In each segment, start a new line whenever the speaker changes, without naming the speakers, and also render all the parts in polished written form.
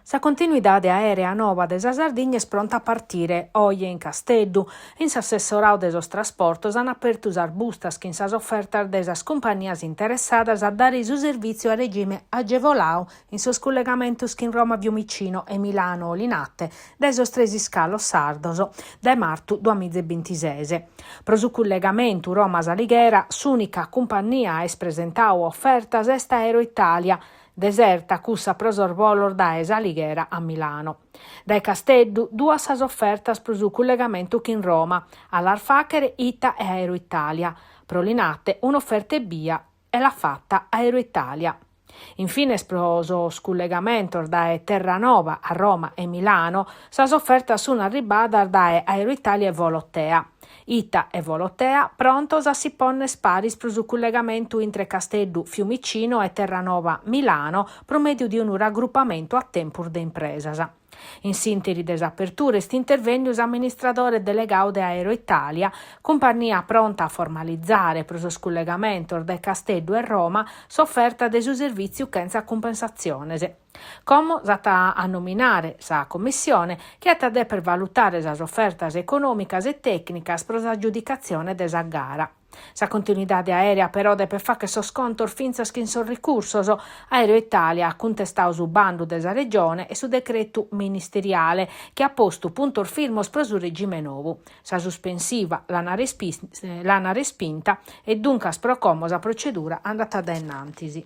Sa continuidade aerea nova de sa Sardigna è pronta a partire. Oggi in Casteddu, in s'assessorau de sos trasportos, han aperto sas bustas in sas offertas de sas compagnias interessadas a dare su servizio a regime agevolau in sos collegamentos in Roma, Fiumicino e Milano Linate, de sos tresi scalos sardoso, de martu 2026. Pro su collegamento Roma-Salighera, s'unica compagnia es presentau offertas est Aero Italia, deserta cussa prosorvolor da Salighera a Milano. Dai Casteddu, due sas offertas pro su collegamento in Roma, all'Arfachere Ita e Aero Italia. Pro Linate un'offerta e via e l'ha fatta Aero Italia. Infine, pro sos collegamentos da Terranova a Roma e Milano, sas offertas sono arribate da Aero Italia e Volotea. Ita e Volotea prontos a si ponne sparis pro su collegamento intre Casteddu, Fiumicino e Terranova Milano pro medio di un raggruppamento a tempur de impresas. In sintesi des aperture st'intervenius amministratore delegau de Aero Italia, compagnia pronta a formalizzare pro su collegamento de Casteddu e Roma s'offerta de su servizio senza compensazione. Como stata a nominare sa commissione che ha de per valutare sas offertas economicas e tecnicas pro s'aggiudicazione de sa gara. Sa continuidade aerea però de per fa che sos contor finzas che in sos ricursos Aero Italia ha contestau su bandu de sa regione e su decreto ministeriale che ha posto puntor firmos pro su regime novo. Sa sospensiva l'hanno respinta e dunque pro como sa procedura andata da innantisi.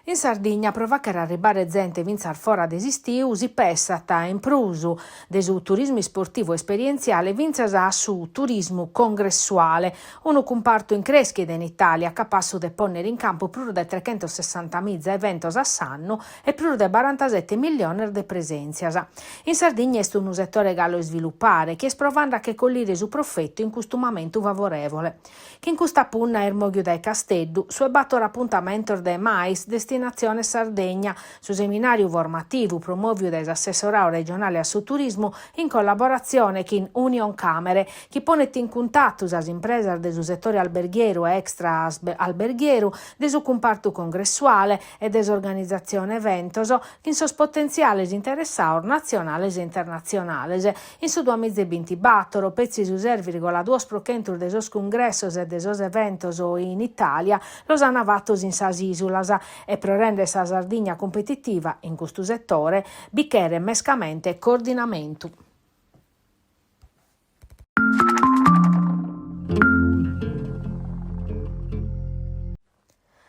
In Sardigna prova che arrivare gente vinzar fora desistiu si pessata in prusu de su turismo sportivo esperienziale vinzasa su turismo congressuale, uno comparto in crescita in Italia capace de ponere in campo più di 360.000 eventos a s'anno e più di 47 milioni di presenzias. In Sardigna è un settore gallo sviluppare che è provando a che collire su profitto in questo momento favorevole. Che in questa punna è il moglio dai Casteddu, su e batto l'appuntamento de mais Destinazione Sardegna, su seminario formativo promovio des assessorati regionali a su turismo in collaborazione con Union Camere, che pone in contatto as imprese del settore alberghiero e extra alberghiero, del su comparto congressuale e des organizzazione eventos, in sos potenziales interessaur nazionales e internazionales. In su 2020 battoro pezzi su 0,2% de sos congressos e de sos eventos in Italia los han avatos in sas isulas e pro rendere sa Sardigna competitiva in questo settore, bichere mescamente e coordinamento.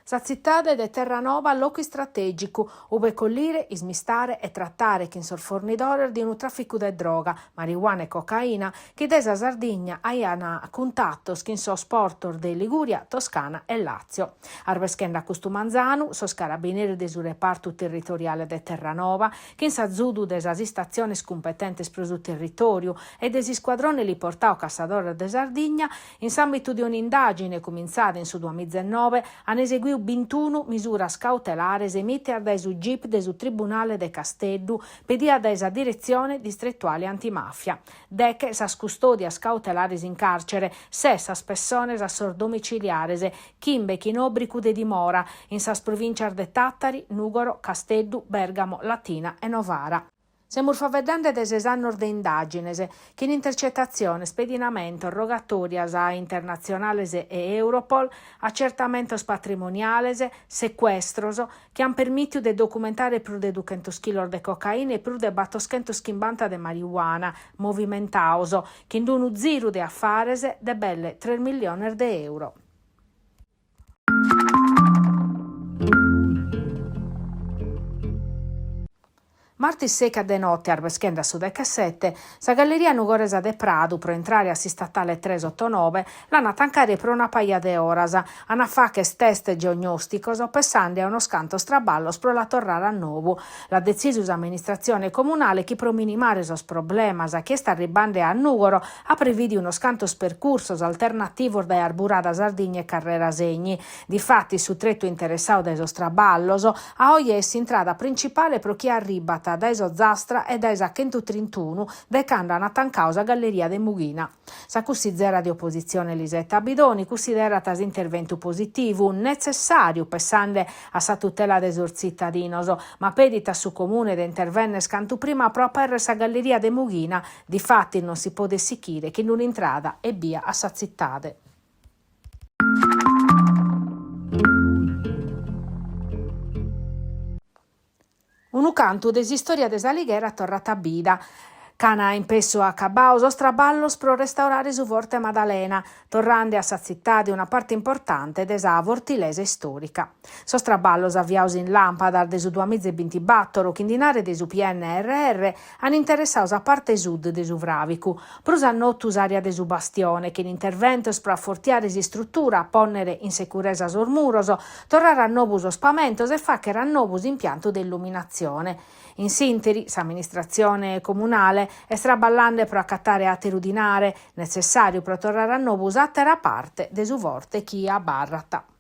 Sa zittade de Terranova loco strategico, ove collire, ismistare e trattare chi sos fornidores di un traffico de droga, marijuana e cocaina, che desa Sardigna aiana contattos chi sos portor de Liguria, Toscana e Lazio. Arveschenda Custumanzanu, sos carabinieri de su reparto territoriale de Terranova, che in sa zudu de sas stazioni competentes pro su territorio e desi squadrone li portao Cassadore de Sardigna, in s'ambito di un'indagine cominciata in su 2009, hanno eseguito 21 misuras cautelares emite dai su GIP de su Tribunale de Casteddu pedia da esa direzione distrettuale antimafia. Deche sas custodias cautelares in carcere, sas persones a sor domiciliares, chimbe chinobricu de dimora, in sas provincias de Tattari, Nugoro, Casteddu, Bergamo, Latina e Novara. Semur favedende des esannor de indagines, che in intercettazione, spedinamento, rogatorias a internazionales e Europol, accertamentos patrimoniales, sequestros, che han permittiu de documentare più de 200 kg de cocaina e più de 800 chimbanta de marijuana, movimentaoso, che in unu ziru de affares de belle 3 milioni de euro. Martis seca de notte arveschenda su de cassette, sa galleria Nugoresa de Pradu pro entrare a si statale 389 l'hanno tancare per una paia de oras, ana fa che test geognosticos passando a uno scanto straballos pro la torrare a nuovo. La decisus amministrazione comunale che pro minimare sos problemas che sta arribando a Nugoro ha previdi uno scanto percursos alternativos da Arburada Sardigna e Carrera Segni. Difatti su tretto interessato da esos traballos a oggi è intrada principale pro chi arriba iniziata da Eso Zastra e da Esa 131, decando a Natan causa Galleria de Mughina. Sa cussizera di opposizione Elisetta Bidoni considera tas intervento positivo, necessario, pensando a sa tutela dei cittadinos, ma pedita su comune de intervenne scantu prima proprio per sa Galleria de Mughina, difatti non si può desichire che non intrada e via a sa zittade. Unu cantu desistoria de Salighera torrata a bida. Cana in pesso a Cabao, straballos pro restaurare su Vorte Maddalena, torrande a sa zittade una parte importante desa vortilese storica. Sostraballos avviaus in lampada de su 2024, chindinare de su PNRR, han interessaus a parte sud de su Vravicu, prusannottus area de su Bastione, che in interventos pro affortiare si struttura, ponnere in sicurezza sos muros, torrare a novus spamentos e facere a novus impianto de illuminazione. In sintesi, s'amministrazione comunale è straballante per accattare a terudinare, necessario per tornare a novus attera parte de su vorte chi a barrata.